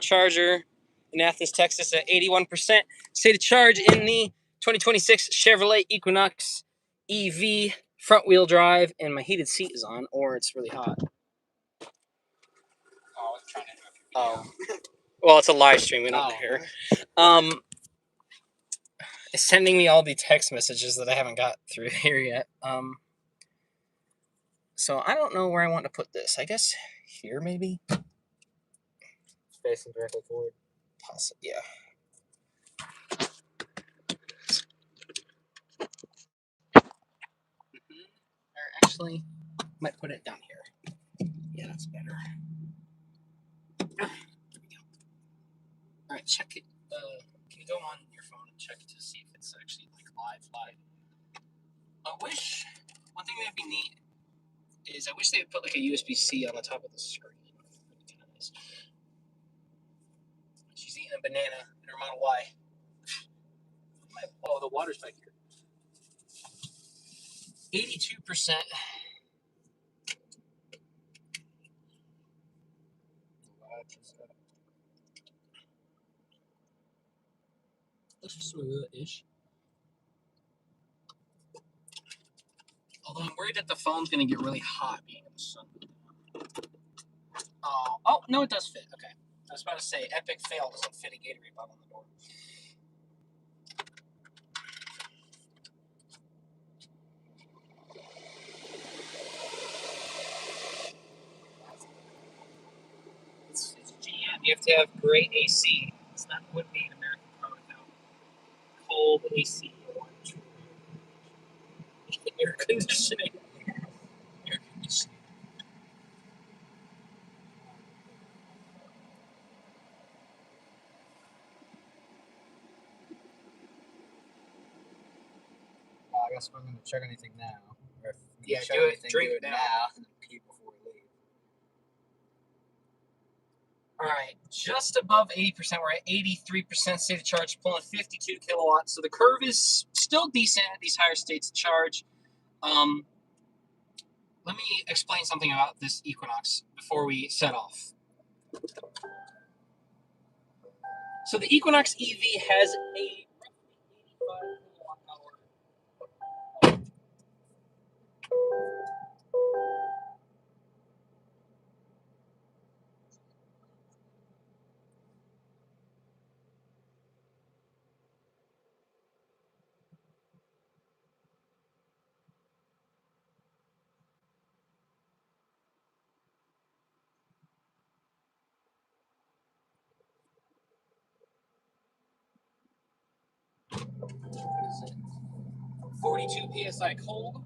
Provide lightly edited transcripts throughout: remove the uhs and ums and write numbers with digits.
Charger in Athens, Texas at 81%. State of charge in the 2026 Chevrolet Equinox EV front-wheel drive, and my heated seat is on, or it's really hot. Oh. Well, it's a live stream. We don't care. It's sending me all the text messages that I haven't got through here yet. So I don't know where I want to put this. I guess here, maybe? Facing directly forward. Possibly, yeah. Or actually, might put it down here. Yeah, that's better. There we go. All right, check it. Can you go on your phone and check to see if it's actually like live? I wish one thing that'd be neat is I wish they would put like a USB-C on the top of the screen. Nice. She's eating a banana in her Model Y. Oh, the water's back here. 82%. Looks smooth-ish. Although I'm worried that the phone's going to get really hot being in the sun. Oh, no, it does fit. Okay. I was about to say, epic fail doesn't fit a Gatorade bottle on the door. It's GM. You have to have great AC. It's not wouldn't be an American car without cold AC or air conditioning. Air conditioning. I guess we're going to check anything now. Or if Yeah, do it. Drink it now. And then pee before we leave. All right, just above 80%. We're at 83% state of charge, pulling 52 kilowatts. So the curve is still decent at these higher states of charge. Let me explain something about this Equinox before we set off. So the Equinox EV has a roughly 85 kilowatt hour. What is it? 42 psi cold.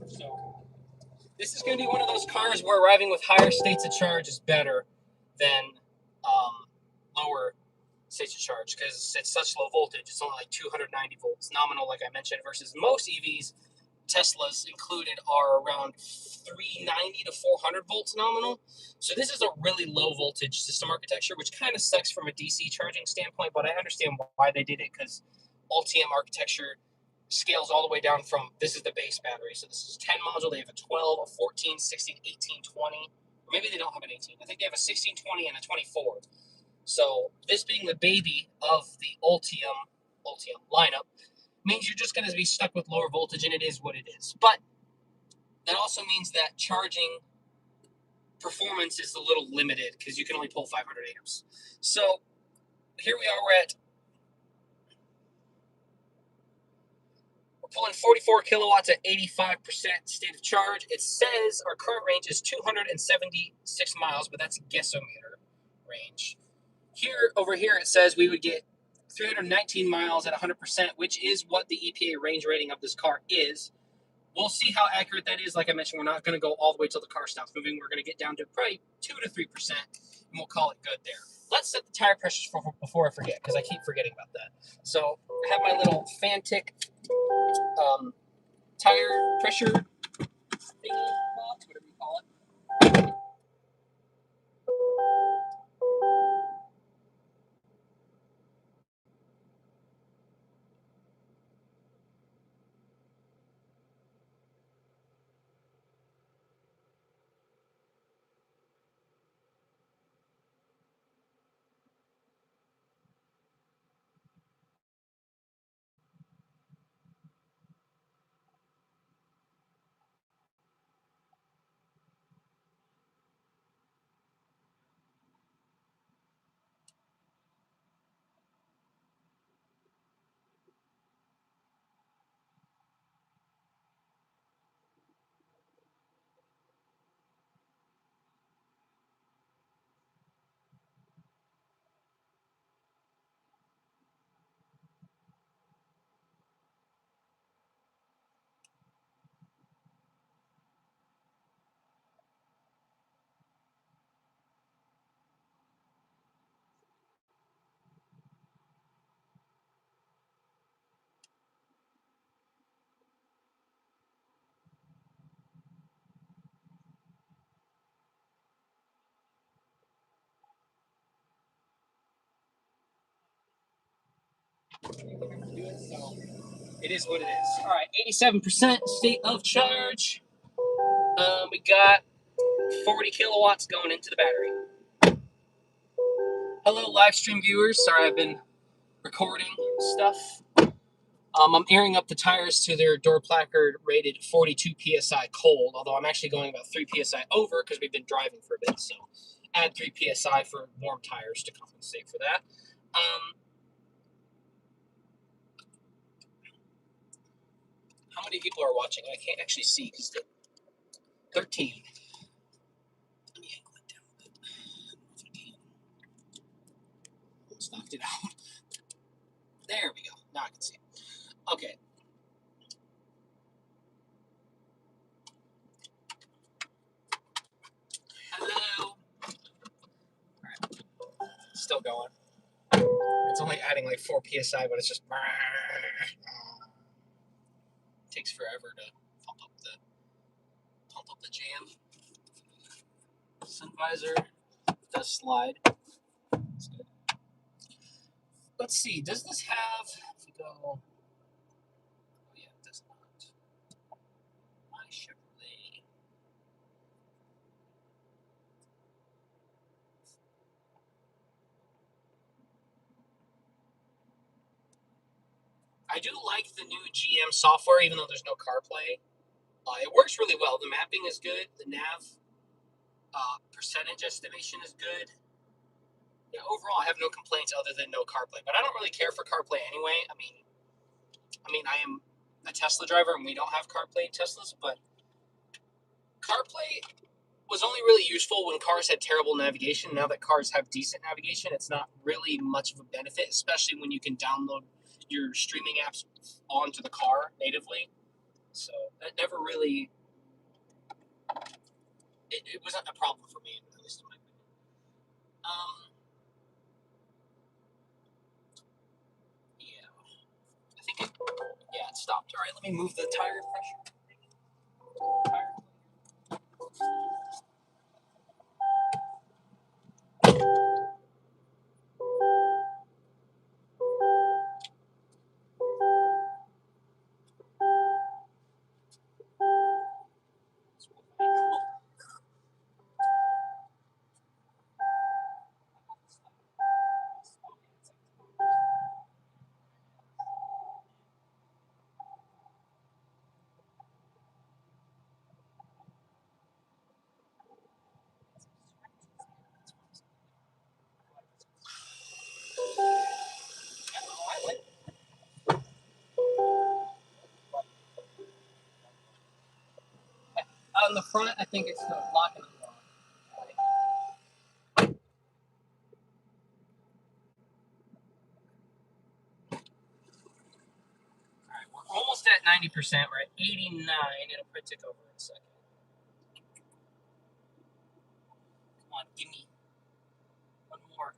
So this is going to be one of those cars where arriving with higher states of charge is better than lower states of charge because it's such low voltage. It's only like 290 volts nominal, like I mentioned, versus most EVs, Teslas included, are around 390 to 400 volts nominal. So this is a really low voltage system architecture, which kind of sucks from a DC charging standpoint, but I understand why they did it because Ultium architecture scales all the way down from, this is the base battery. So this is 10 module. They have a 12, a 14, 16, 18, 20. Or maybe they don't have an 18. I think they have a 16, 20, and a 24. So this being the baby of the Ultium lineup means you're just going to be stuck with lower voltage, and it is what it is. But that also means that charging performance is a little limited because you can only pull 500 amps. So here we are, we're pulling 44 kilowatts at 85% state of charge. It says our current range is 276 miles, but that's a guessometer range. Over here, it says we would get 319 miles at 100%, which is what the EPA range rating of this car is. We'll see how accurate that is. Like I mentioned, we're not going to go all the way till the car stops moving. We're going to get down to probably 2 to 3%, and we'll call it good there. Let's set the tire pressures before I forget, because I keep forgetting about that. So I have my little Fantic tire pressure thingy box, whatever you call it. So it is what it is. All right, 87% state of charge. We got 40 kilowatts going into the battery. Hello, live stream viewers. Sorry, I've been recording stuff. I'm airing up the tires to their door placard rated 42 psi cold, although I'm actually going about 3 psi over because we've been driving for a bit. So add 3 psi for warm tires to compensate for that. How many people are watching? I can't actually see because 13. Let me angle it down a bit. Almost knocked it out. There we go. Now I can see. Okay. Hello. All right. Still going. It's only adding like 4 psi, but it's just takes forever to pump up the jam. Sun visor does slide. That's good. Let's see. Does this have? If we go, oh yeah, it does not. My Chevrolet. I do like the new GM software, even though there's no CarPlay. It works really well. The mapping is good. The nav percentage estimation is good. Yeah, overall, I have no complaints other than no CarPlay. But I don't really care for CarPlay anyway. I mean, I am a Tesla driver, and we don't have CarPlay in Teslas. But CarPlay was only really useful when cars had terrible navigation. Now that cars have decent navigation, it's not really much of a benefit, especially when you can download your streaming apps onto the car natively. So that never really, it wasn't a problem for me, at least in my opinion. Yeah, I think it stopped. All right, let me move the tire pressure. On the front, I think it's the locking on. 90%. We're at 89. It'll probably tick over in a second. Come on, give me one more.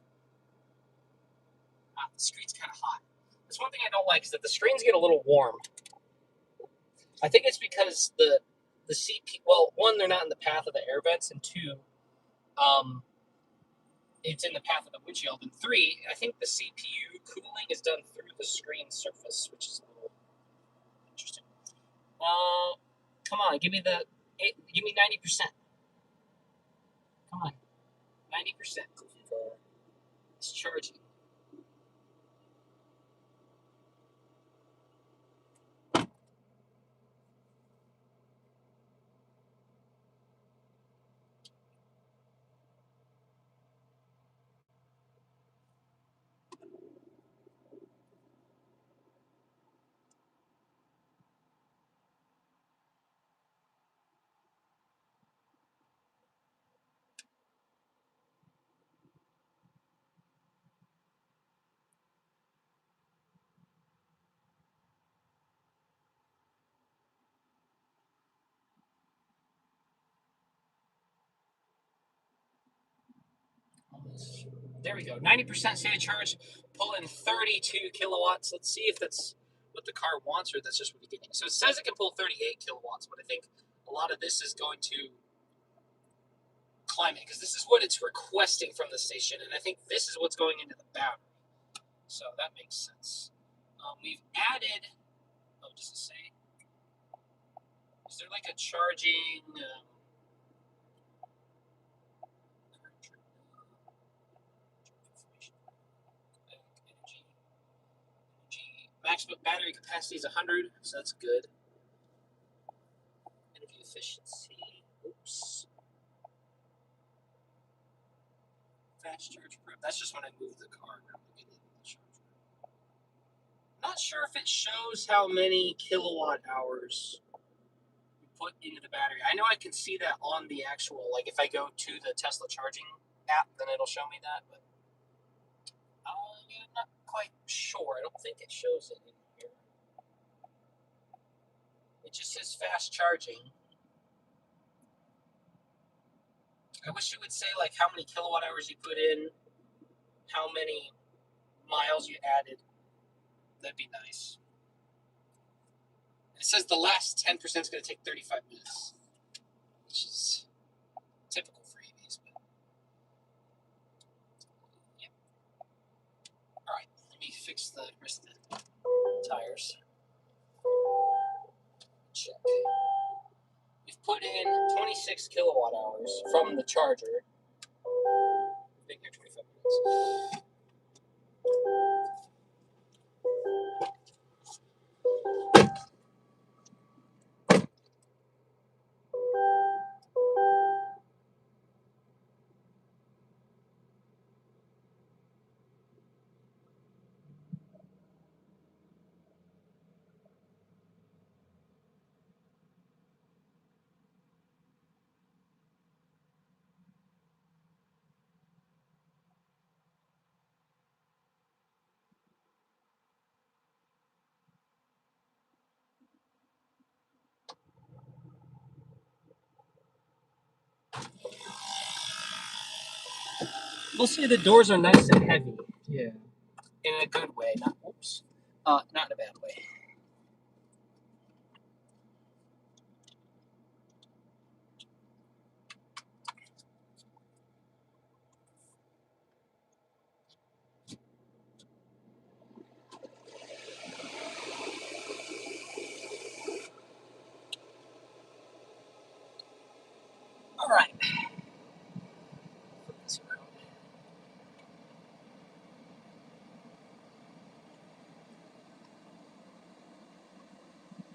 The screen's kind of hot. That's one thing I don't like is that the screens get a little warm. I think it's because the CPU. Well, one, they're not in the path of the air vents, and two, it's in the path of the windshield. And three, I think the CPU cooling is done through the screen surface, which is a little interesting. Come on, give me 90%. Come on, 90%. It's charging. There we go. 90% state of charge. Pull in 32 kilowatts. Let's see if that's what the car wants or that's just what you're getting. So it says it can pull 38 kilowatts, but I think a lot of this is going to climate because this is what it's requesting from the station, and I think this is what's going into the battery. So that makes sense. We've added. Oh, does it say? Is there like a charging? Energy. Maximum battery capacity is 100, so that's good. Energy efficiency. Oops. Fast charge prep. That's just when I move the car. Not sure if it shows how many kilowatt hours we put into the battery. I know I can see that on the actual, like if I go to the Tesla charging app, then it'll show me that. But I'm not quite sure. I don't think it shows it in here. It just says fast charging. I wish it would say like how many kilowatt hours you put in, how many miles you added. That'd be nice. It says the last 10% is going to take 35 minutes, which is typical for EVs. But yeah. All right, let me fix the rest of the tires. Check. We've put in 26 kilowatt hours from the charger. We've been here 25 minutes. We'll say the doors are nice and heavy. Yeah. In a good way, not in a bad way. All right. Flip this around.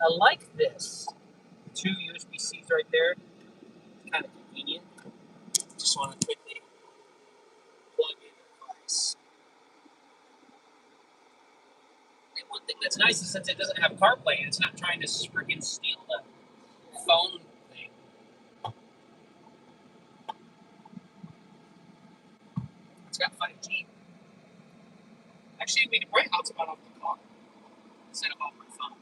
I like this. 2 USB-Cs right there. Kind of convenient. Just want to quickly plug in the device. And one thing that's nice is since it doesn't have CarPlay, it's not trying to freaking steal the phone thing. It's got 5G. Actually, we can write hotspot off the car instead of off my phone.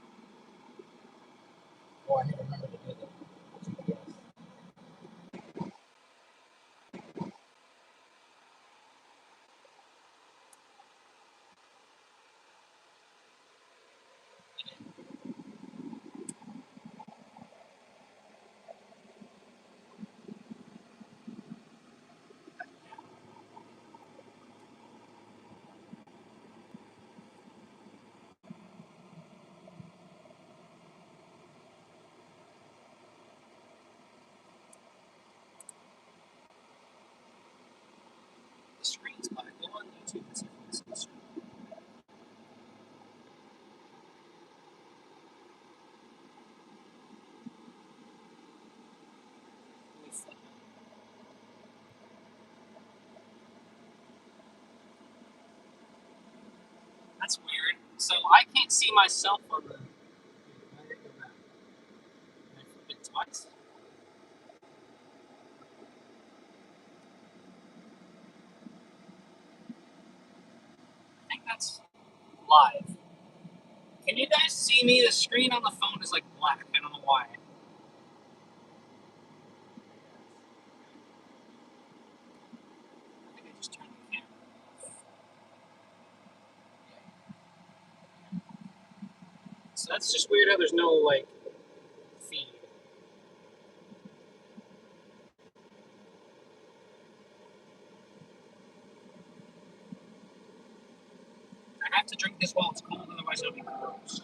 Oh, I need to remember to do the GPS. The screen's by. Go on YouTube and see if you can see the screen. Let me flip it. That's weird. So I can't see myself on the. Now you go back. I flip it twice. I think that's live. Can you guys see me? The screen on the phone is like black. I don't know why. I think I just turned the camera off. So that's just weird how there's no like feed. I have to drink this while it's cold, otherwise it'll be gross.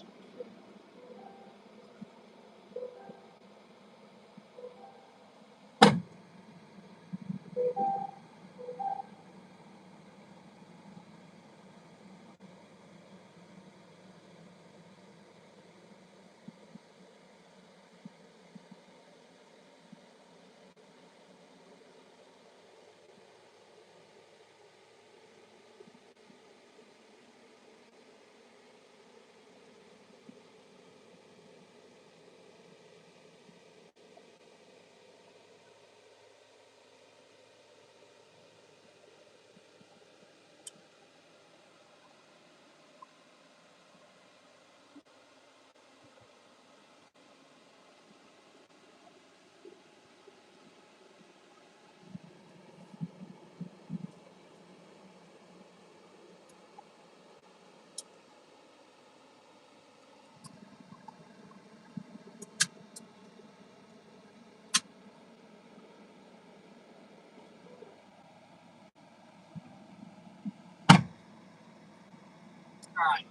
Alright.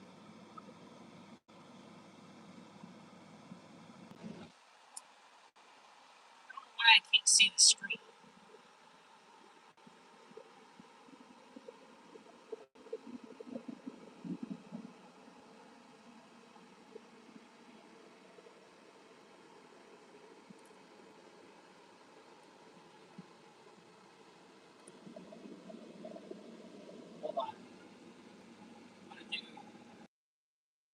Why I can't see the screen.